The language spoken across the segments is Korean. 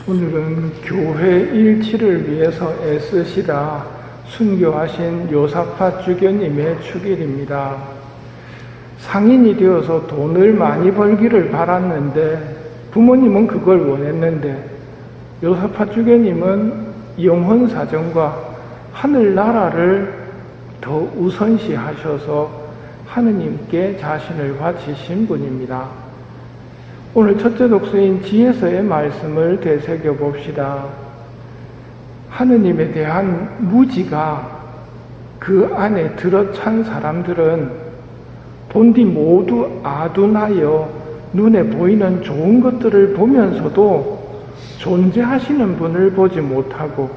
오늘은 교회 일치를 위해서 애쓰시다 순교하신 요사파 주교님의 축일입니다. 상인이 되어서 돈을 많이 벌기를 바랐는데 부모님은 그걸 원했는데 요사파 주교님은 영혼 사정과 하늘나라를 더 우선시하셔서 하느님께 자신을 바치신 분입니다. 오늘 첫째 독서인 지혜서의 말씀을 되새겨 봅시다. 하느님에 대한 무지가 그 안에 들어찬 사람들은 본디 모두 아둔하여 눈에 보이는 좋은 것들을 보면서도 존재하시는 분을 보지 못하고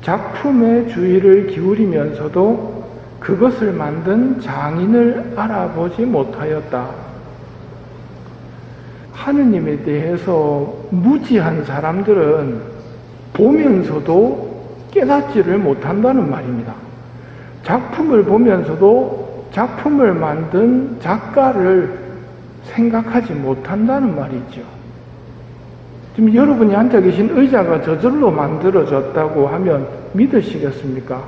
작품에 주의를 기울이면서도 그것을 만든 장인을 알아보지 못하였다. 하느님에 대해서 무지한 사람들은 보면서도 깨닫지를 못한다는 말입니다. 작품을 보면서도 작품을 만든 작가를 생각하지 못한다는 말이죠. 지금 여러분이 앉아 계신 의자가 저절로 만들어졌다고 하면 믿으시겠습니까?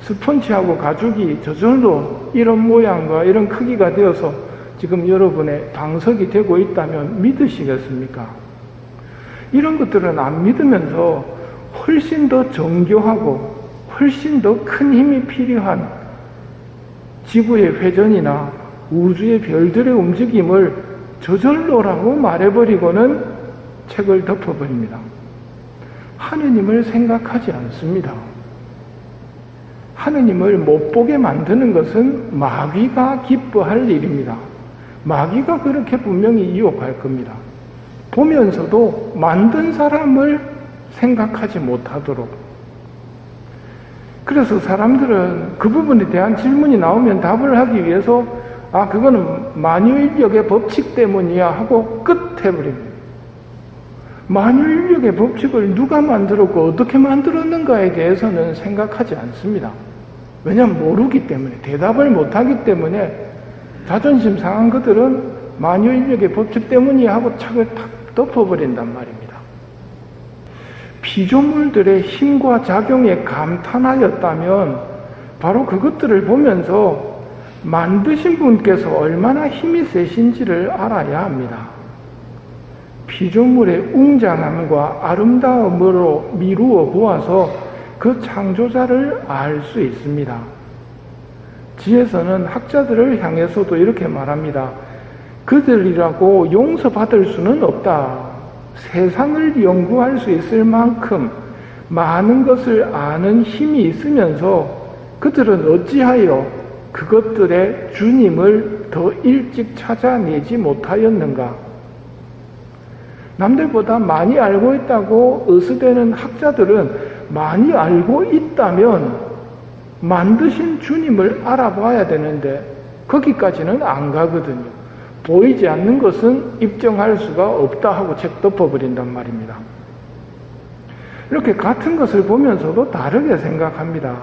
스펀지하고 가죽이 저절로 이런 모양과 이런 크기가 되어서 지금 여러분의 방석이 되고 있다면 믿으시겠습니까? 이런 것들은 안 믿으면서 훨씬 더 정교하고 훨씬 더 큰 힘이 필요한 지구의 회전이나 우주의 별들의 움직임을 저절로라고 말해버리고는 책을 덮어버립니다. 하느님을 생각하지 않습니다. 하느님을 못 보게 만드는 것은 마귀가 기뻐할 일입니다. 마귀가 그렇게 분명히 유혹할 겁니다. 보면서도 만든 사람을 생각하지 못하도록. 그래서 사람들은 그 부분에 대한 질문이 나오면 답을 하기 위해서 그거는 만유인력의 법칙 때문이야 하고 끝해버립니다. 만유인력의 법칙을 누가 만들었고 어떻게 만들었는가에 대해서는 생각하지 않습니다. 왜냐하면 모르기 때문에, 대답을 못하기 때문에 자존심 상한 것들은 만유인력의 법칙 때문이야 하고 착을 탁 덮어버린단 말입니다. 피조물들의 힘과 작용에 감탄하였다면 바로 그것들을 보면서 만드신 분께서 얼마나 힘이 세신지를 알아야 합니다. 피조물의 웅장함과 아름다움으로 미루어 보아서 그 창조자를 알 수 있습니다. 지혜서는 학자들을 향해서도 이렇게 말합니다. 그들이라고 용서받을 수는 없다. 세상을 연구할 수 있을 만큼 많은 것을 아는 힘이 있으면서 그들은 어찌하여 그것들의 주님을 더 일찍 찾아내지 못하였는가? 남들보다 많이 알고 있다고 의스대는 학자들은 많이 알고 있다면 만드신 주님을 알아봐야 되는데 거기까지는 안 가거든요. 보이지 않는 것은 입증할 수가 없다 하고 책 덮어버린단 말입니다. 이렇게 같은 것을 보면서도 다르게 생각합니다.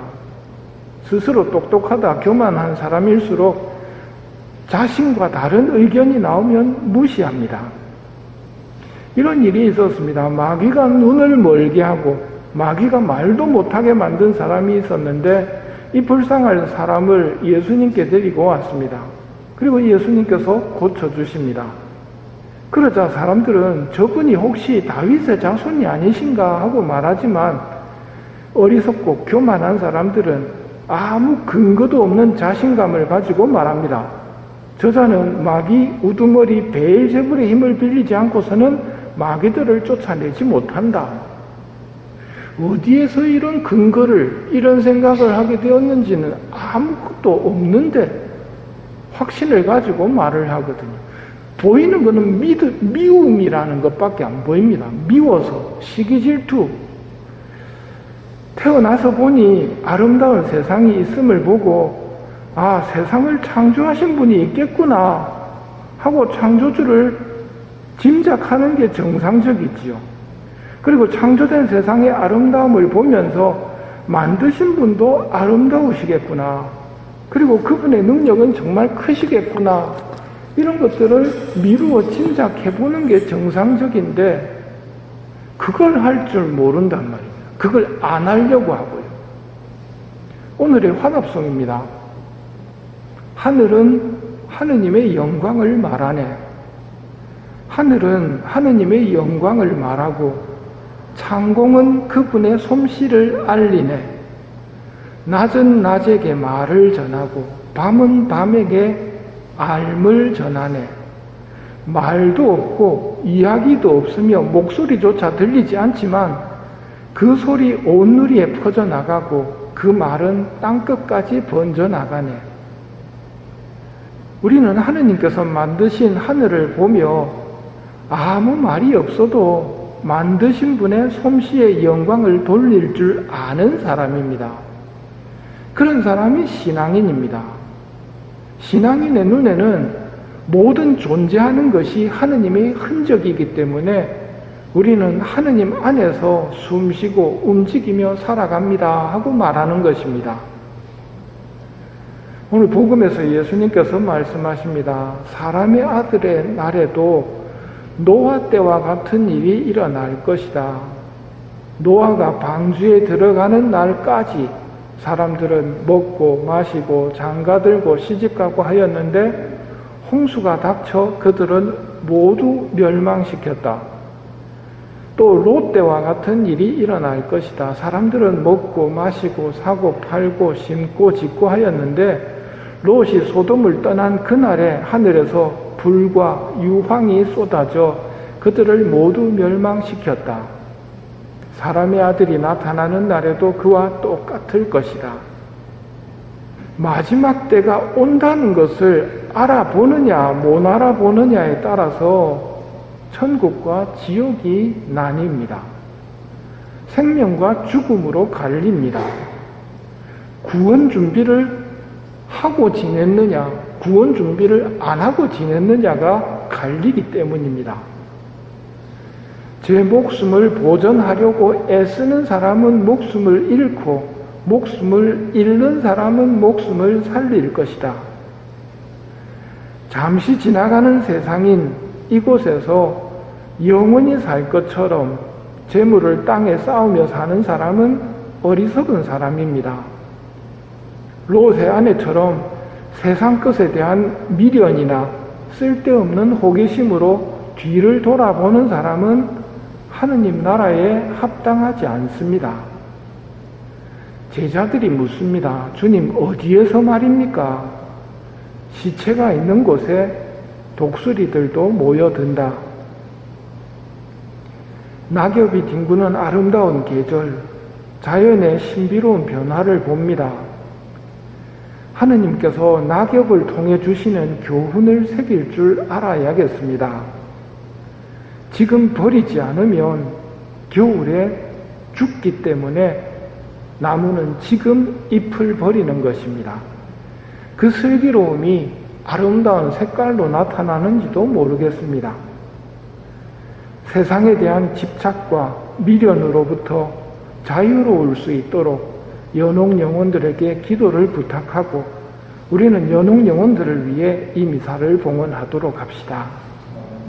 스스로 똑똑하다, 교만한 사람일수록 자신과 다른 의견이 나오면 무시합니다. 이런 일이 있었습니다. 마귀가 눈을 멀게 하고 마귀가 말도 못하게 만든 사람이 있었는데 이 불쌍한 사람을 예수님께 데리고 왔습니다. 그리고 예수님께서 고쳐주십니다. 그러자 사람들은 저분이 혹시 다윗의 자손이 아니신가 하고 말하지만 어리석고 교만한 사람들은 아무 근거도 없는 자신감을 가지고 말합니다. 저자는 마귀 우두머리 베엘제불의 힘을 빌리지 않고서는 마귀들을 쫓아내지 못한다. 어디에서 이런 근거를, 이런 생각을 하게 되었는지는 아무것도 없는데 확신을 가지고 말을 하거든요. 보이는 것은 미움이라는 것밖에 안 보입니다. 미워서, 시기질투. 태어나서 보니 아름다운 세상이 있음을 보고 세상을 창조하신 분이 있겠구나 하고 창조주를 짐작하는 게 정상적이지요. 그리고 창조된 세상의 아름다움을 보면서 만드신 분도 아름다우시겠구나. 그리고 그분의 능력은 정말 크시겠구나. 이런 것들을 미루어 짐작해보는 게 정상적인데 그걸 할 줄 모른단 말입니다. 그걸 안 하려고 하고요. 오늘의 화답송입니다. 하늘은 하느님의 영광을 말하네. 하늘은 하느님의 영광을 말하고 창공은 그분의 솜씨를 알리네. 낮은 낮에게 말을 전하고 밤은 밤에게 앓음을 전하네. 말도 없고 이야기도 없으며 목소리조차 들리지 않지만 그 소리 온 누리에 퍼져나가고 그 말은 땅끝까지 번져나가네. 우리는 하느님께서 만드신 하늘을 보며 아무 말이 없어도 만드신 분의 솜씨의 영광을 돌릴 줄 아는 사람입니다. 그런 사람이 신앙인입니다. 신앙인의 눈에는 모든 존재하는 것이 하느님의 흔적이기 때문에 우리는 하느님 안에서 숨쉬고 움직이며 살아갑니다 하고 말하는 것입니다. 오늘 복음에서 예수님께서 말씀하십니다. 사람의 아들의 날에도 노아 때와 같은 일이 일어날 것이다. 노아가 방주에 들어가는 날까지 사람들은 먹고 마시고 장가들고 시집가고 하였는데 홍수가 닥쳐 그들은 모두 멸망시켰다. 또 롯 때와 같은 일이 일어날 것이다. 사람들은 먹고 마시고 사고 팔고 심고 짓고 하였는데 롯이 소돔을 떠난 그날에 하늘에서 불과 유황이 쏟아져 그들을 모두 멸망시켰다. 사람의 아들이 나타나는 날에도 그와 똑같을 것이다. 마지막 때가 온다는 것을 알아보느냐 못 알아보느냐에 따라서 천국과 지옥이 나뉩니다. 생명과 죽음으로 갈립니다. 구원 준비를 하고 지냈느냐, 구원 준비를 안 하고 지냈느냐가 갈리기 때문입니다. 제 목숨을 보전하려고 애쓰는 사람은 목숨을 잃고 목숨을 잃는 사람은 목숨을 살릴 것이다. 잠시 지나가는 세상인 이곳에서 영원히 살 것처럼 재물을 땅에 쌓으며 사는 사람은 어리석은 사람입니다. 롯의 아내처럼 세상 것에 대한 미련이나 쓸데없는 호기심으로 뒤를 돌아보는 사람은 하느님 나라에 합당하지 않습니다. 제자들이 묻습니다. 주님, 어디에서 말입니까? 시체가 있는 곳에 독수리들도 모여든다. 낙엽이 뒹구는 아름다운 계절, 자연의 신비로운 변화를 봅니다. 하느님께서 낙엽을 통해 주시는 교훈을 새길 줄 알아야겠습니다. 지금 버리지 않으면 겨울에 죽기 때문에 나무는 지금 잎을 버리는 것입니다. 그 슬기로움이 아름다운 색깔로 나타나는지도 모르겠습니다. 세상에 대한 집착과 미련으로부터 자유로울 수 있도록 연옥 영혼들에게 기도를 부탁하고 우리는 연옥 영혼들을 위해 이 미사를 봉헌하도록 합시다.